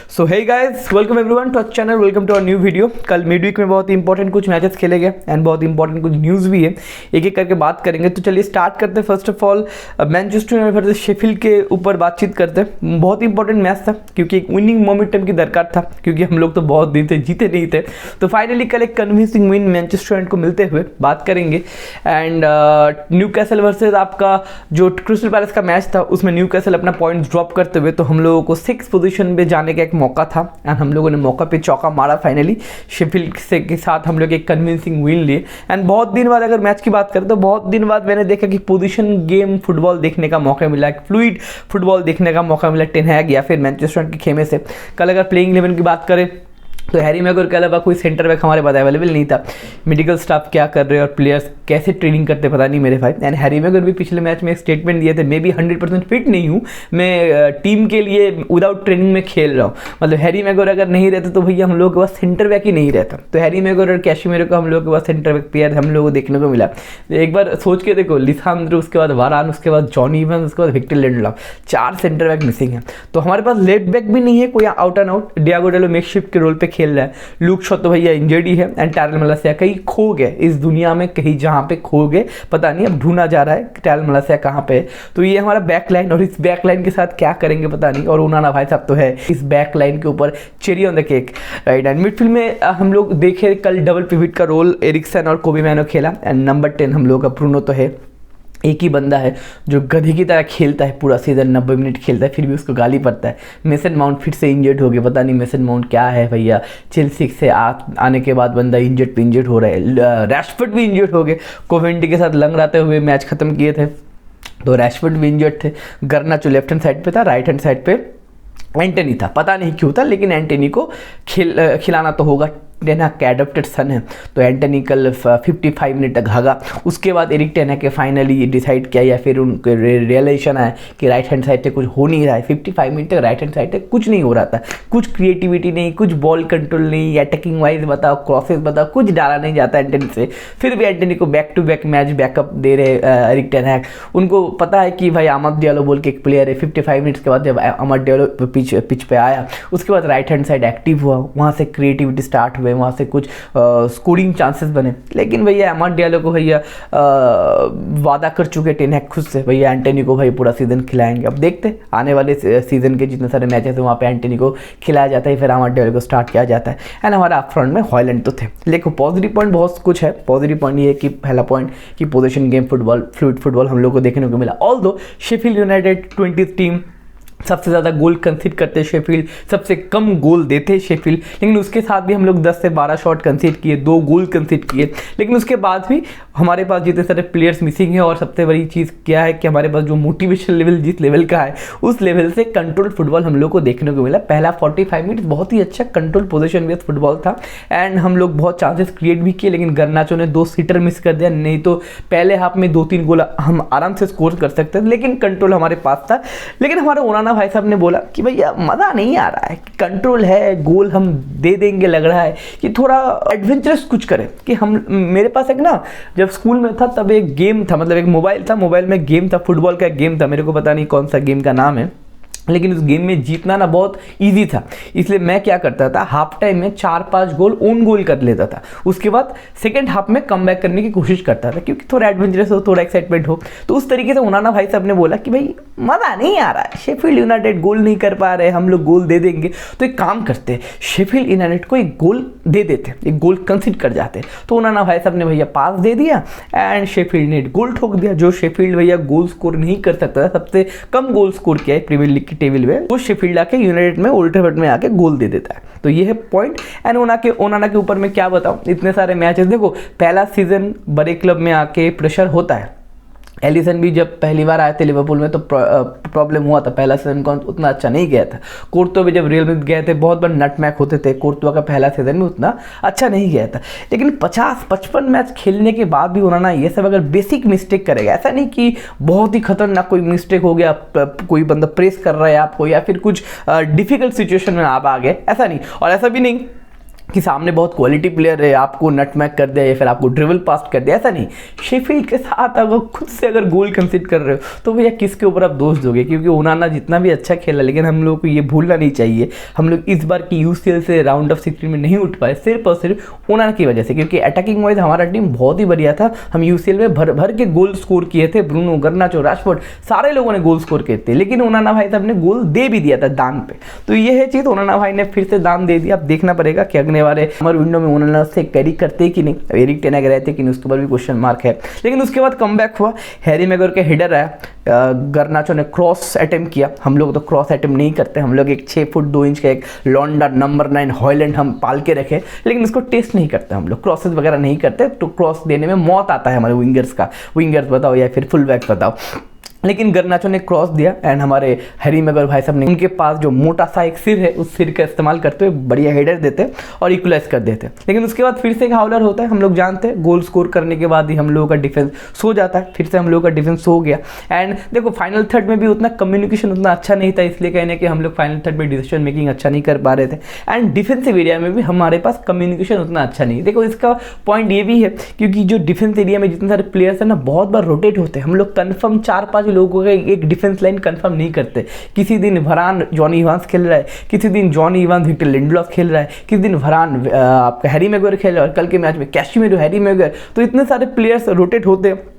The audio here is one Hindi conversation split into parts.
So hey guys, welcome everyone to our channel, welcome to our new video. कल मिड वीक में बहुत इंपॉर्टेंट कुछ मैचेस खेले गए एंड बहुत इंपॉर्टेंट कुछ न्यूज़ भी है, एक एक करके बात करेंगे। तो चलिए स्टार्ट करते हैं। First of all Manchester United versus Sheffield के ऊपर बातचीत करते हैं। बहुत इंपॉर्टेंट मैच था क्योंकि एक विनिंग मोमेंटम की दरकार था, क्योंकि हम लोग तो बहुत दिन से जीते नहीं थे। तो फाइनली कल एक कन्विंसिंग विन मैनचेस्टर यूनाइटेड को मिलते हुए बात करेंगे। एंड न्यूकैसल वर्सेस आपका जो क्रिस्टल पैलेस का मैच था, उसमें न्यूकैसल अपना पॉइंट्स ड्रॉप करते हुए तो हम लोगों को 6 पोजीशन पे जाने का एक मौका था एंड हम लोगों ने मौका पे चौका मारा। फाइनली शेफील्ड से के साथ हम लोग एक कन्विंसिंग विन लिए। एंड बहुत दिन बाद अगर मैच की बात करें तो बहुत दिन बाद मैंने देखा कि पोजीशन गेम फुटबॉल देखने का मौका मिला, एक फ्लूइड फुटबॉल देखने का मौका मिला टेन हैग या फिर मैनचेस्टर यूनाइटेड के खेमे से। कल अगर प्लेइंग 11 की बात करें तो हैरी मैगुआयर के अलावा कोई सेंटर बैक हमारे पास अवेलेबल नहीं था। मेडिकल स्टाफ क्या कर रहे हैं और प्लेयर्स कैसे ट्रेनिंग करते पता नहीं मेरे भाई। एंड हैरी मैगुआयर भी पिछले मैच में एक स्टेटमेंट दिए थे, मैं भी 100% फिट नहीं हूँ, मैं टीम के लिए विदाउट ट्रेनिंग में खेल रहा हूँ। मतलब हैरी मैगुआयर अगर नहीं रहते तो भैया हम लोगों के पास सेंटर बैक ही नहीं रहता। तो हैरी मैगुआयर और कैशिमेरो को हम लोगों के पास सेंटर बैक पेयर हम लोगों को देखने को मिला। एक बार सोच के देखो, लिसांद्रो, उसके बाद वारान, उसके बाद जॉनी इवंस, उसके बाद Victor Lindelof, 4 centre back missing है। तो हमारे पास लेफ्ट बैक भी नहीं है कोई out and out. Diego Delo makeshift के रोल पे खेल रहा है। लूक शॉ तो भैया इंजर्ड ही है एंड टैरल मलासिया कहीं खो गए इस दुनिया में, कहीं जहाँ पे खो गए पता नहीं, अब ढूंढा जा रहा है कि टैरल मलासिया कहाँ पे है। तो ये हमारा बैक लाइन, और इस बैक लाइन के साथ क्या करेंगे पता नहीं। और ओनाना भाई साहब तो है इस बैक लाइन के ऊपर cherry on the cake, right. And midfield में हम लोग देखे कल डबल पिवट का रोल एरिक्सन और कोबी मैनो खेला। एंड नंबर 10 हम लोग का ब्रूनो तो है, एक ही बंदा है जो गधे की तरह खेलता है पूरा सीजन, 90 मिनट खेलता है फिर भी उसको गाली पड़ता है। मेसन माउंट फिर से इंजर्ड हो गया, पता नहीं मेसन माउंट क्या है भैया। चेल्सी से आने के बाद बंदा इंजर्ड हो रहा है। रैशफोर्ड भी इंजर्ड हो गए, कोवेंटी के साथ लंगड़ाते हुए मैच खत्म किए थे। तो रैशफोर्ड भी इंजर्ड थे। गर्नाचो लेफ्ट हैंड साइड पे था, राइट हैंड साइड पे एंटनी था, पता नहीं क्यों था, लेकिन एंटनी को खिलाना तो होगा। टेन हैग का एडॉप्टेड सन है तो एंटनी कल 55 मिनट तक भागा। उसके बाद एरिक टेन हैग के फाइनली डिसाइड किया या फिर उनको रियलाइजेशन आया कि राइट हैंड साइड से कुछ हो नहीं रहा है। 55 मिनट तक राइट हैंड साइड से कुछ नहीं हो रहा था, कुछ क्रिएटिविटी नहीं, कुछ बॉल कंट्रोल नहीं, अटैकिंग वाइज बताओ, क्रॉसेस बताओ, कुछ डाला नहीं जाता एंटनी से। फिर भी एंटनी को back to back match backup दे रहे एरिक टेन हैग। उनको पता है कि भाई आमद डियालो बोल के एक प्लेयर है। 55 मिनट्स के बाद जब आमद डियालो पिच पे आया उसके बाद राइट हैंड साइड एक्टिव हुआ, वहाँ से क्रिएटिविटी स्टार्ट हुए, वहाँ से कुछ स्कोरिंग चांसेस बने। लेकिन भैया अमद डियालो को भैया वादा कर चुके टेन हैग खुद से, भैया एंटनी को भाई पूरा सीजन खिलाएंगे। अब देखते आने वाले सीजन के जितने सारे मैचेस हैं वहाँ पे एंटनी को खिलाया जाता है, फिर अमद डियालो को स्टार्ट किया जाता है। एंड हमारा अप फ्रंट में हॉयलैंड तो थे। लेकिन पॉजिटिव पॉइंट बहुत कुछ है। पॉजिटिव पॉइंट ये है कि पहला पॉइंट कि position game football, fluid football हम लोग को देखने को मिला। Although Sheffield United 20th team, सबसे ज़्यादा गोल कंसीड करते शेफील्ड, सबसे कम गोल देते शेफील्ड, लेकिन उसके साथ भी हम लोग 10 से 12 शॉट कंसीड किए, 2 गोल कंसीड किए। लेकिन उसके बाद भी हमारे पास जितने सारे प्लेयर्स मिसिंग है, और सबसे बड़ी चीज़ क्या है कि हमारे पास जो मोटिवेशन लेवल जिस लेवल का है उस लेवल से कंट्रोल फुटबॉल हम लोग को देखने को मिला। पहला 45 मिनट बहुत ही अच्छा कंट्रोल पोजीशन बेस्ड फुटबॉल था एंड हम लोग बहुत चांसेस क्रिएट भी किए, लेकिन गर्नाचो ने 2 सीटर मिस कर दिया, नहीं तो पहले हाफ में 2-3 गोल हम आराम से स्कोर कर सकते थे। लेकिन कंट्रोल हमारे पास था। लेकिन हमारे ओनाना भाई साहब ने बोला कि भैया मज़ा नहीं आ रहा है, कंट्रोल है, गोल हम दे देंगे, लग रहा है कि थोड़ा एडवेंचरस कुछ करें। कि हम, मेरे पास एक ना, जब स्कूल में था तब एक गेम था, मतलब एक मोबाइल था, मोबाइल में गेम था, फुटबॉल का गेम था, मेरे को पता नहीं कौन सा गेम का नाम है, लेकिन उस गेम में जीतना ना बहुत इजी था। इसलिए मैं क्या करता था, हाफ टाइम में 4-5 गोल ओन गोल कर लेता था, उसके बाद सेकंड हाफ में कम बैक करने की कोशिश करता था, क्योंकि थोड़ा एडवेंचरस हो, थोड़ा एक्साइटमेंट हो। तो उस तरीके से ओनाना भाई साहब ने बोला कि भाई मज़ा नहीं आ रहा है, शेफील्ड यूनाइटेड गोल नहीं कर पा रहे, हम लोग गोल दे देंगे, तो एक काम करते, शेफील्ड यूनाइटेड को एक गोल दे देते, एक गोल कंसीड कर जाते। तो ओनाना भाई साहब ने भैया पास दे दिया एंड शेफील्ड ने गोल ठोक दिया। जो शेफील्ड भैया गोल स्कोर नहीं कर सकता था, सबसे कम गोल स्कोर किया है प्रीमियर लीग टेबल में, वो शेफील्ड आके यूनाइटेड में ओल्ड ट्रैफर्ड में आके गोल दे देता है। तो ये है पॉइंट। एंड ओनाना के ऊपर मैं क्या बताऊं, इतने सारे मैचेस, देखो पहला सीजन बड़े क्लब में आके प्रेशर होता है। एलिसन भी जब पहली बार आए थे लिवरपूल में तो प्रॉब्लम हुआ था, पहला सीजन का उतना अच्छा नहीं गया था। कोर्तुआ भी जब रियल में गए थे बहुत बार नटमैक होते थे, कोर्तुआ का पहला सीजन में उतना अच्छा नहीं गया था। लेकिन 50-55 मैच खेलने के बाद भी उन्होंने ये सब अगर बेसिक मिस्टेक करेगा, ऐसा नहीं कि बहुत ही खतरनाक कोई मिस्टेक हो गया, कोई बंदा प्रेस कर रहा है आपको या फिर कुछ डिफिकल्ट सिचुएशन में आप आ गए, ऐसा नहीं। और ऐसा भी नहीं कि सामने बहुत क्वालिटी प्लेयर है, आपको नटमैक कर दिया या फिर आपको ड्रिबल पास कर दिया, ऐसा नहीं। शेफील्ड के साथ अगर खुद से अगर गोल कंसीड कर रहे हो तो भैया किसके ऊपर आप दोष दोगे? क्योंकि ओनाना जितना भी अच्छा खेला, लेकिन हम लोग को ये भूलना नहीं चाहिए, हम लोग इस बार की यूसीएल से राउंड ऑफ 16 में नहीं उठ पाए सिर्फ और सिर्फ ओनाना की वजह से, क्योंकि अटैकिंग वाइज हमारा टीम बहुत ही बढ़िया था। हम यूसीएल में भर भर के गोल स्कोर किए थे, ब्रूनो, गर्नाचो, राशफोर्ड, सारे लोगों ने गोल स्कोर किए थे, लेकिन ओनाना भाई साहब ने गोल दे भी दिया था दान पे। तो ये है चीज़, ओनाना भाई ने फिर से दान दे दिया। अब देखना पड़ेगा कि अगले वाले समर विंडो में ओनाना से कैरी करते कि नहीं। एरिक टेन अगर रहते कि नहीं, उसके ऊपर भी क्वेश्चन मार्क है। लेकिन उसके बाद कमबैक हुआ, हैरी मैगोर के हेडर आया, गर्नाचो ने क्रॉस अटेम्प्ट किया। हम लोग तो क्रॉस अटेम्प्ट नहीं करते, हम लोग एक 6 फुट 2 इंच का एक लॉन्डा नंबर 9 हॉयलैंड हम पाल के रखे, लेकिन इसको टेस्ट नहीं करते हम लोग, क्रॉसेस वगैरह नहीं करते। तो क्रॉस देने में मौत आता है हमारे विंगर्स का, विंगर्स बताओ या फिर फुल बैक बताओ। लेकिन गर्नाचो ने क्रॉस दिया एंड हमारे हैरी मैगोर भाई साहब ने उनके पास जो मोटा सा एक सिर है, उस सिर का इस्तेमाल करते हुए बढ़िया हेडर देते और इक्वलाइज कर देते। लेकिन उसके बाद फिर से एक हाउलर होता है, हम लोग जानते हैं गोल स्कोर करने के बाद ही हम लोगों का डिफेंस सो जाता है। फिर से हम लोगों का डिफेंस सो गया एंड देखो फाइनल थर्ड में भी उतना कम्युनिकेशन उतना अच्छा नहीं था, इसलिए कहने कि हम लोग फाइनल थर्ड में डिसीजन मेकिंग अच्छा नहीं कर पा रहे थे एंड डिफेंसिव एरिया में भी हमारे पास कम्युनिकेशन उतना अच्छा नहीं। देखो इसका पॉइंट ये भी है क्योंकि जो डिफेंस एरिया में जितने सारे प्लेयर्स हैं ना, बहुत बार रोटेट होते हैं। हम लोग कन्फर्म 4-5 लोगों का एक डिफेंस लाइन कंफर्म नहीं करते। किसी दिन वरान जॉनी इवांस खेल रहा है, किसी दिन जॉनी इवांस विक्टर लिंडलॉफ खेल रहा है, किसी दिन वरान आपका हैरी मैगोर खेल रहा है और कल के मैच में कैशिमेरो, हैरी मैगोर, तो इतने सारे प्लेयर्स रोटेट होते हैं।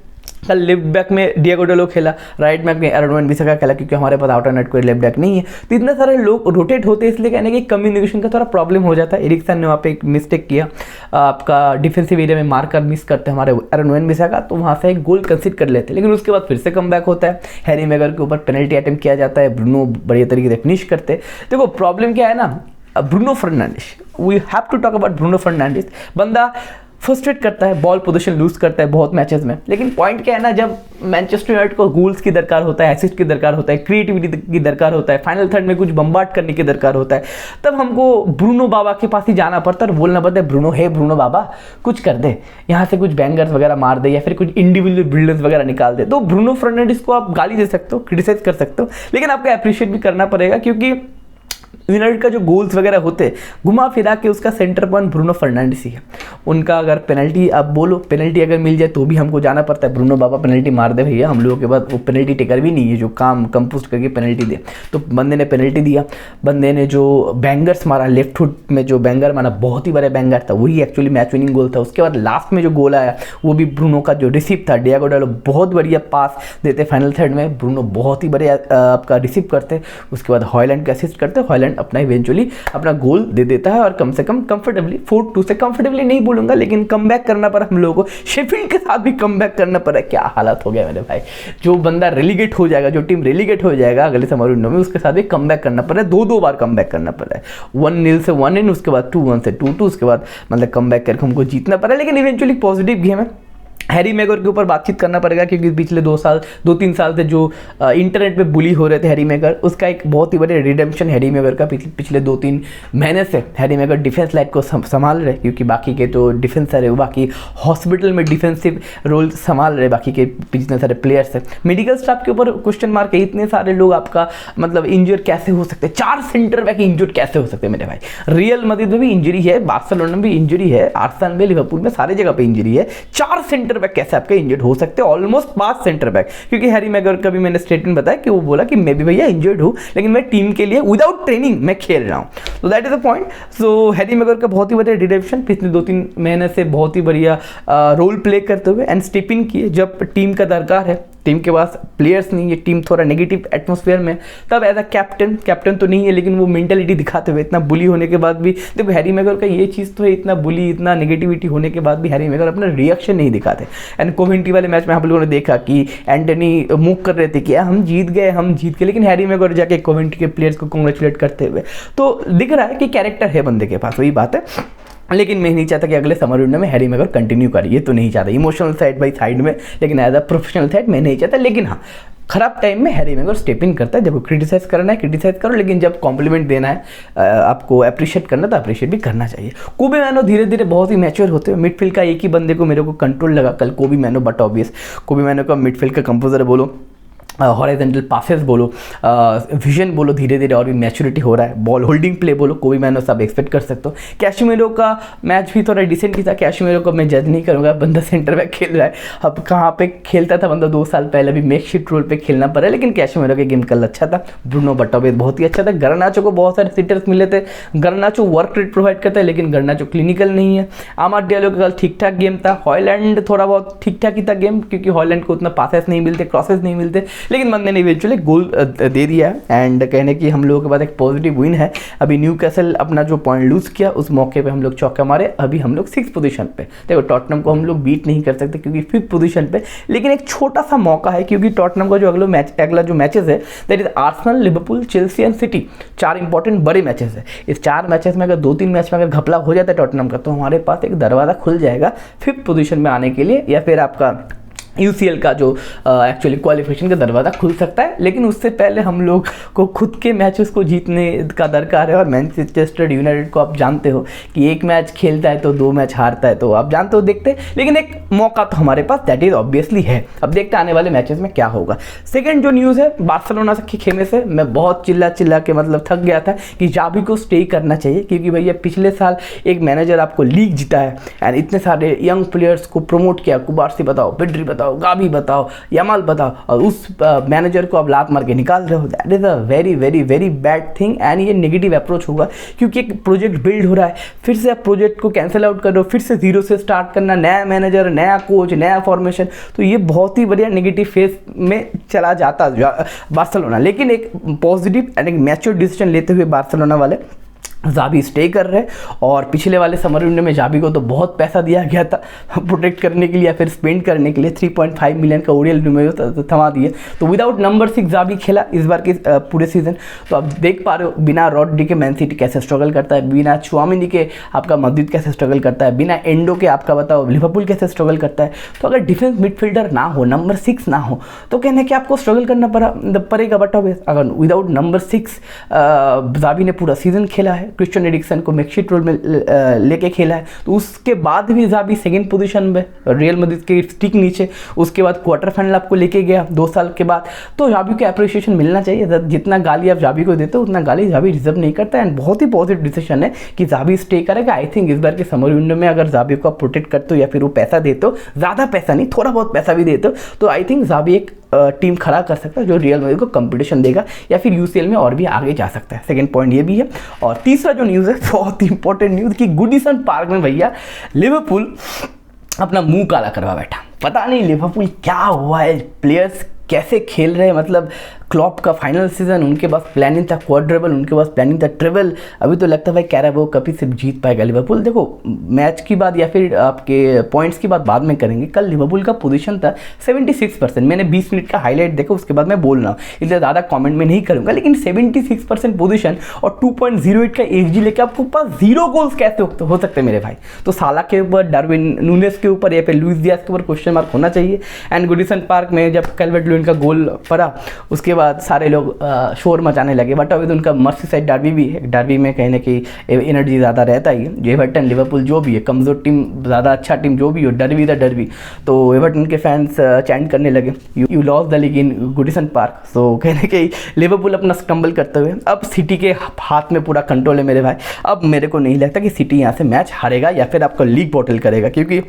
कल लेफ्ट बैक में डिएगो डालो खेला, राइट बैक में एरन वन बिसाका खेला, क्योंकि हमारे पास आउटरनेट कोई लेफ्ट बैक नहीं है। तो इतने सारे लोग रोटेट होते हैं, इसलिए कहने कि कम्युनिकेशन का थोड़ा प्रॉब्लम हो जाता है। एरिक्सन ने वहाँ पे एक मिस्टेक किया, आपका डिफेंसिव एरिया में मार्कर मिस करते हमारे एरन वन बिसाका, तो वहाँ से एक गोल कंसीड कर लेते। लेकिन उसके बाद फिर से कम बैक होता है, हैरी मैगोर के ऊपर पेनल्टी अटेम्प्ट किया जाता है, ब्रूनो बढ़िया तरीके से फिनिश करते। देखो प्रॉब्लम क्या है ना, Bruno Fernandes, we have to talk about Bruno Fernandes. बंदा फ्रस्ट्रेट करता है, बॉल पोजीशन लूज करता है बहुत मैचेस में, लेकिन पॉइंट क्या है ना, जब मैनचेस्टर यूनाइटेड को गोल्स की दरकार होता है, असिस्ट की दरकार होता है, क्रिएटिविटी की दरकार होता है, फाइनल थर्ड में कुछ बम्बार्ड करने की दरकार होता है, तब हमको ब्रूनो बाबा के पास ही जाना पड़ता है और बोलना पड़ता है ब्रूनो, हे ब्रूनो बाबा कुछ कर दे, यहाँ से कुछ बैंगर्स वगैरह मार दे या फिर कुछ इंडिविजुअल बिल्डर्स वगैरह निकाल दे। तो ब्रूनो फर्नांडिस को आप गाली दे सकते हो, क्रिटिसाइज कर सकते हो, लेकिन आपको अप्रिशिएट भी करना पड़ेगा, क्योंकि यूनाइटेड का जो गोल्स वगैरह होते हैं घुमा फिरा के उसका सेंटर पॉइंट ब्रूनो फर्नांडिस ही है। उनका अगर पेनल्टी, आप बोलो पेनल्टी अगर मिल जाए तो भी हमको जाना पड़ता है, ब्रूनो बाबा पेनल्टी मार दे भैया, हम लोगों के बाद वो पेनल्टी टेकर भी नहीं है जो काम कंपोस्ट करके पेनल्टी दे। तो बंदे ने पेनल्टी दिया, बंदे ने जो बैंगर्स मारा, लेफ्ट फुट में जो बैंगर मारा, बहुत ही बड़ा बैंगर था, वही एक्चुअली मैच विनिंग गोल था। उसके बाद लास्ट में जो गोल आया वो भी ब्रूनो का जो रिसीव था, डिएगो डालो बहुत बढ़िया पास देते फाइनल थर्ड में, ब्रूनो बहुत ही बढ़िया आपका रिसीव करते, उसके बाद हॉयलैंड का असिस्ट करते, हॉयलैंड अपना इवेंचुअली अपना गोल दे देता है और कम से कम कंफर्टेबली 4-2 से, कंफर्टेबली नहीं बोलूंगा लेकिन कमबैक करना पड़ा हम लोगों को। शेफील्ड के साथ भी कमबैक करना पड़ा, क्या हालत हो गया मेरे भाई। जो बंदा रेलीगेट हो जाएगा, जो टीम रेलीगेट हो जाएगा अगले समर विंडो में, उसके साथ भी कमबैक करना पड़ा है, 2-2 बार कमबैक करना पड़ा है। 1-0 से 1-1, उसके बाद 2-1 से 2-2, उसके बाद मतलब कमबैक करके हमको जीतना पड़ा, लेकिन इवेंचुअली पॉजिटिव गेम है। हैरी मैगोर के ऊपर बातचीत करना पड़ेगा, क्योंकि पिछले 2-3 साल से जो इंटरनेट पे बुली हो रहे थे हैरी मैगोर, उसका एक बहुत ही बड़े रिडेम्पशन हैरी मैगोर का पिछले 2-3 महीने से हैरी मैगोर डिफेंस लाइन को संभाल रहे, क्योंकि बाकी के तो डिफेंसर है, बाकी हॉस्पिटल में डिफेंसिव रोल संभाल रहे बाकी के जितने सारे प्लेयर्स हैं। मेडिकल स्टाफ के ऊपर क्वेश्चन मार्क है, इतने सारे लोग आपका मतलब इंजर कैसे हो सकते हैं, 4 सेंटर बैक इंजर्ड कैसे हो सकते हैं मेरे भाई। रियल मैड्रिड में भी इंजरी है, बार्सिलोना में भी इंजरी है, आर्सेनल में, लिवरपूल में, सारे जगह पे इंजरी है। 4 सेंटर बैक कैसे आपके इंजर्ड हो सकते हैं, ऑलमोस्ट 5 सेंटर बैक, क्योंकि हैरी मैगोर का भी मैंने स्टेटमेंट बताया कि वो बोला कि मैं भी भैया इंजर्ड हूं, लेकिन मैं टीम के लिए विदाउट ट्रेनिंग मैं खेल रहा हूं। तो that is the point. So Harry Maguire का बहुत ही बढ़िया रिडेम्पशन पिछले 2-3 महीने से बहुत ही बढ़िया रोल प्ले करते हुए एंड स्टेप इन किए जब टीम का दरकार है, टीम के पास प्लेयर्स नहीं है, टीम थोड़ा नेगेटिव एटमॉस्फेयर में, तब एज अ कैप्टन तो नहीं है लेकिन वो मेंटेलिटी दिखाते हुए, इतना बुली होने के बाद भी देखो हैरी मैगोर का ये चीज़ तो है, इतना बुली इतना नेगेटिविटी होने के बाद भी हैरी मैगोर अपना रिएक्शन नहीं दिखाते। एंड कोवेंट्री वाले मैच में हम लोगों ने देखा कि एंटनी मूव कर रहे थे कि हम जीत गए, लेकिन हैरी मैगोर जाके कोवेंट्री के प्लेयर्स को कॉन्ग्रेचुलेट करते हुए, तो दिख रहा है कि कैरेक्टर है बंदे के पास, वही बात है। लेकिन मैं नहीं चाहता कि अगले समर विंडो में हैरी मैगोर कंटिन्यू करे, ये तो नहीं चाहता, इमोशनल साइड बाई साइड में, लेकिन एज अ प्रोफेशनल साइड मैं नहीं चाहता। लेकिन हाँ, खराब टाइम में हैरी मैगोर स्टेप इन करता है। देखो क्रिटिसाइज करना है क्रिटिसाइज करो, लेकिन जब कॉम्प्लीमेंट देना है, आपको अप्रिशिएट करना तो अप्रिशिएट भी करना चाहिए। कोबी मैनो धीरे धीरे बहुत ही मैच्योर होते हैं। मिडफील्ड का एक ही बंदे को मेरे को कंट्रोल लगा कल, कोबी मैनो, बट ऑब्वियस कोबी मैनो का मिडफील्ड का कंपोजर है बोलो हॉरिजॉन्टल पासेस बोलो, विजन बोलो, धीरे धीरे और भी मैच्योरिटी हो रहा है, बॉल होल्डिंग प्ले बोलो, कोई मैंने सब एक्सपेक्ट कर सकते हो। कैशिमेरो का मैच भी थोड़ा डिसेंट ही था। कैशिमेरो को मैं जज नहीं करूँगा, बंदा सेंटर बैक खेल रहा है। अब कहाँ पे खेलता था बंदा 2 साल पहले, भी मेकशिफ्ट रोल पे खेलना पड़ा, लेकिन कैशिमेरो का गेम कल अच्छा था। ब्रूनो बट्टाबेत बहुत ही अच्छा था। गर्नाचो को बहुत सारे सिटर्स मिले थे। गर्नाचो वर्क रेट प्रोवाइड करता है, लेकिन गर्नाचो क्लिनिकल नहीं है। आमाद डियालो का कल ठीक ठाक गेम था। हॉयलैंड थोड़ा बहुत ठीक ठाक ही था गेम, क्योंकि हॉयलैंड को उतना पासेस नहीं मिलते, क्रॉसेस नहीं मिलते, लेकिन बंदे ने इवेंचुअली गोल दे दिया है। एंड कहने की हम लोगों के पास एक पॉजिटिव विन है। अभी न्यूकैसल अपना जो पॉइंट लूज किया उस मौके पे हम लोग चौका मारे। अभी हम लोग 6th पोजीशन पे। देखो टॉटनम को हम लोग बीट नहीं कर सकते क्योंकि 5th पोजीशन पे, लेकिन एक छोटा सा मौका है, क्योंकि टॉटनम का जो अगला जो मैचेस है that is Arsenal, Liverpool, Chelsea and city. 4 important बड़े मैचेस है। इस 4 मैचेस में अगर 2-3 मैच में अगर घपला हो जाता है टॉटनम का, तो हमारे पास एक दरवाज़ा खुल जाएगा 5th पोजीशन में आने के लिए, या फिर आपका UCL का जो एक्चुअली क्वालिफिकेशन का दरवाज़ा खुल सकता है। लेकिन उससे पहले हम लोग को खुद के मैचेस को जीतने का दरकार है। और मैनचेस्टर यूनाइटेड को आप जानते हो कि 1 मैच खेलता है तो 2 मैच हारता है, तो आप जानते हो, देखते, लेकिन एक मौका तो हमारे पास दैट इज ऑब्वियसली है। अब देखते आने वाले मैचेस में क्या होगा। सेकेंड जो न्यूज़ है बार्सिलोना के खेमे से, मैं बहुत चिल्ला के मतलब थक गया था कि जावी को स्टे करना चाहिए, क्योंकि भैया पिछले साल एक मैनेजर आपको लीग जिता है एंड इतने सारे यंग प्लेयर्स को प्रमोट किया। कुबार्सी बताओ, पेड्री बताओ, गावी बताओ, यमाल बताओ, और उस मैनेजर को आप लात मार के निकाल रहे हो। That is a very very very bad thing and ये नेगेटिव अप्रोच होगा, क्योंकि एक प्रोजेक्ट बिल्ड हो रहा है, फिर से आप प्रोजेक्ट को कैंसिल आउट कर रहे हो, फिर से 0 से स्टार्ट करना, नया मैनेजर, नया कोच, नया फॉर्मेशन, तो ये बहुत ही बढ़िया नेगेटिव फेज में चला जाता बार्सिलोना। लेकिन एक पॉजिटिव एंड एक मैच्योर डिसीजन लेते हुए बार्सिलोना वाले जावी स्टे कर रहे हैं। और पिछले वाले समर विंडो में जावी को तो बहुत पैसा दिया गया था प्रोटेक्ट करने के लिए या फिर स्पेंड करने के लिए। 3.5 मिलियन का ओरियल रिन्यू थमा दिए, तो विदाउट नंबर 6 जावी खेला इस बार के पूरे सीजन। तो आप देख पा रहे हो बिना रॉड्री के मैन सिटी कैसे स्ट्रगल करता है, बिना चुआमिनी के आपका मस्जिद कैसे स्ट्रगल करता है, बिना एंडो के आपका बताओ लिवरपूल कैसे स्ट्रगल करता है। तो अगर डिफेंस मिडफील्डर ना हो, नंबर 6 ना हो, तो कहने कि आपको स्ट्रगल करना पड़ेगा। बट अगर विदाउट नंबर 6 जावी ने पूरा सीजन खेला है, क्रिश्चियन एरिक्सन को मैकशिफ्ट रोल में लेके खेला है, तो उसके बाद भी जावी 2nd पोजीशन में, रियल मैड्रिड के ठीक नीचे, उसके बाद क्वार्टर फाइनल आपको लेके गया 2 साल के बाद। तो जावी को अप्रिशिएशन मिलना चाहिए। जितना गाली आप जावी को देते हो उतना गाली जावी डिजर्व नहीं करता। एंड बहुत ही पॉजिटिव डिसीजन है कि जावी स्टे करेगा। आई थिंक इस बार के समर विंडो में अगर जावी को आप प्रोटेक्ट करते हो या फिर वो पैसा देते हो, ज़्यादा पैसा नहीं, थोड़ा बहुत पैसा भी देते हो, तो आई थिंक जावी एक टीम खड़ा कर सकता है जो रियल मैड्रिड को कंपटीशन देगा या फिर UCL में और भी आगे जा सकता है। सेकंड पॉइंट ये भी है। और तीसरा जो न्यूज़ है बहुत इंपॉर्टेंट न्यूज़ कि गुडीसन पार्क में भैया लिवरपूल अपना मुंह काला करवा बैठा। पता नहीं लिवरपूल क्या हुआ है, प्लेयर्स कैसे खेल रहे हैं। मतलब क्लॉप का फाइनल सीजन, उनके पास प्लानिंग था क्वाड्रेबल, उनके पास प्लानिंग था ट्रिबल। अभी तो लगता है भाई कैराबो कभी सिर्फ जीत पाएगा लिवरपूल। देखो मैच की बात या फिर आपके पॉइंट्स की बात बाद में करेंगे। कल लिवरपूल का पोजीशन था 76%। मैंने 20 मिनट का हाईलाइट देखा, उसके बाद मैं बोल रहा हूँ, इसलिए ज़्यादा कमेंट में नहीं करूँगा। लेकिन 76% पोजीशन और 2.08 का XG लेके आपको पास 0 गोल्स कैसे हो सकते हैं मेरे भाई। तो साला के ऊपर, डार्विन नूनेस के ऊपर या फिर लुइस डियाज के ऊपर क्वेश्चन मार्क होना चाहिए। एंड गुडीसन पार्क में जब कैल्वर्ट लुइन का गोल पड़ा उसके बाद सारे लोग शोर मचाने लगे। बट अभी तो उनका मर्सीसाइड डर्बी भी है, डर्बी में कहने की एनर्जी ज़्यादा रहता ही है। एवर्टन, लिवरपूल जो भी है, कमज़ोर टीम ज़्यादा अच्छा टीम जो भी हो, डर्बी द डर्बी, तो एवर्टन के फैंस चैंट करने लगे you lost the league in Goodison Park. So कहने की लिवरपूल अपना स्टम्बल करते हुए अब सिटी के हाथ में पूरा कंट्रोल है मेरे भाई। अब मेरे को नहीं लगता कि सिटी यहाँ से मैच हारेगा या फिर आपका लीग बॉटल करेगा, क्योंकि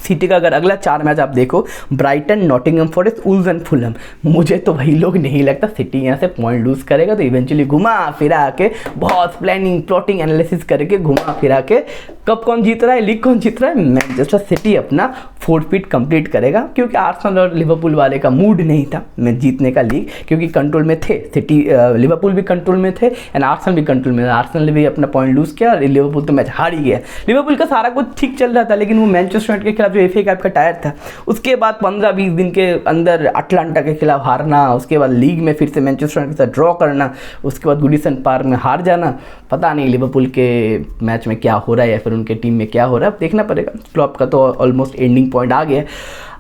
सिटी का अगर अगला 4 मैच आप देखो, Brighton, Nottingham Forest, Wolves and Fulham, मुझे तो वही लोग नहीं लगता सिटी यहाँ से पॉइंट लूज करेगा। तो इवेंचुअली घुमा फिरा के बहुत प्लानिंग, प्लॉटिंग, एनालिसिस करके घुमा फिरा के कप कौन जीत रहा है, लीग कौन जीत रहा है, मैनचेस्टर सिटी अपना 4 फीट कंप्लीट करेगा। क्योंकि आर्सेनल और लिवरपूल वाले का मूड नहीं था मैं जीतने का लीग, क्योंकि कंट्रोल में थे सिटी, लिवरपूल भी कंट्रोल में थे एंड आर्सेनल भी कंट्रोल में। आर्सेनल ने भी अपना पॉइंट लूज किया और लिवरपूल तो मैच हार ही गया। लिवरपूल का सारा कुछ ठीक चल रहा था, लेकिन वो मैनचेस्टर यूनाइटेड के खिलाफ जो FA कप का टायर था, उसके बाद 15-20 दिन के अंदर अटलांटा के खिलाफ हारना, उसके बाद लीग में फिर से मैनचेस्टर यूनाइटेड के साथ ड्रॉ करना, उसके बाद गुडीसन पार्क में हार जाना। पता नहीं लिवरपूल के मैच में क्या हो रहा है या फिर उनके टीम में क्या हो रहा है, देखना पड़ेगा। क्लॉप का तो ऑलमोस्ट एंडिंग पॉइंट आ गया।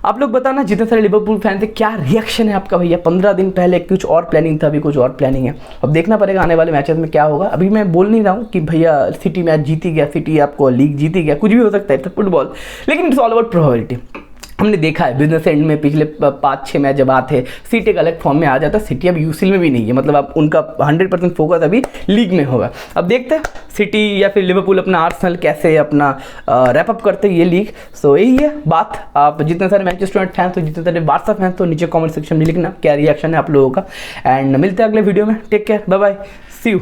आप लोग बताना जितने सारे लिवरपूल फैन थे, क्या रिएक्शन है आपका भैया। 15 दिन पहले कुछ और प्लानिंग था, अभी कुछ और प्लानिंग है। अब देखना पड़ेगा आने वाले मैचेस में क्या होगा। अभी मैं बोल नहीं रहा हूँ कि भैया सिटी मैच जीती गया, सिटी आपको लीग जीती गया, कुछ भी हो सकता है, फुटबॉल, लेकिन इट्स ऑल अबाउट प्रोबेबिलिटी। हमने देखा है बिजनेस एंड में पिछले 5-6 मैच जब आते सिटी एक अलग फॉर्म में आ जाता है। सिटी अब यूसीएल में भी नहीं है, मतलब अब उनका 100% फोकस अभी लीग में होगा। अब देखते हैं सिटी या फिर लिवरपूल अपना आर्सेनल कैसे अपना रैप अप करते हैं ये लीग। सो यही है बात। आप जितने सारे मैनचेस्टर यूनाइटेड फैंस हो, जितने सारे बार्सा फैंस हो, नीचे कॉमेंट सेक्शन में लिखना क्या रिएक्शन है आप लोगों का। एंड मिलते हैं अगले वीडियो में। Take care, bye bye, see you.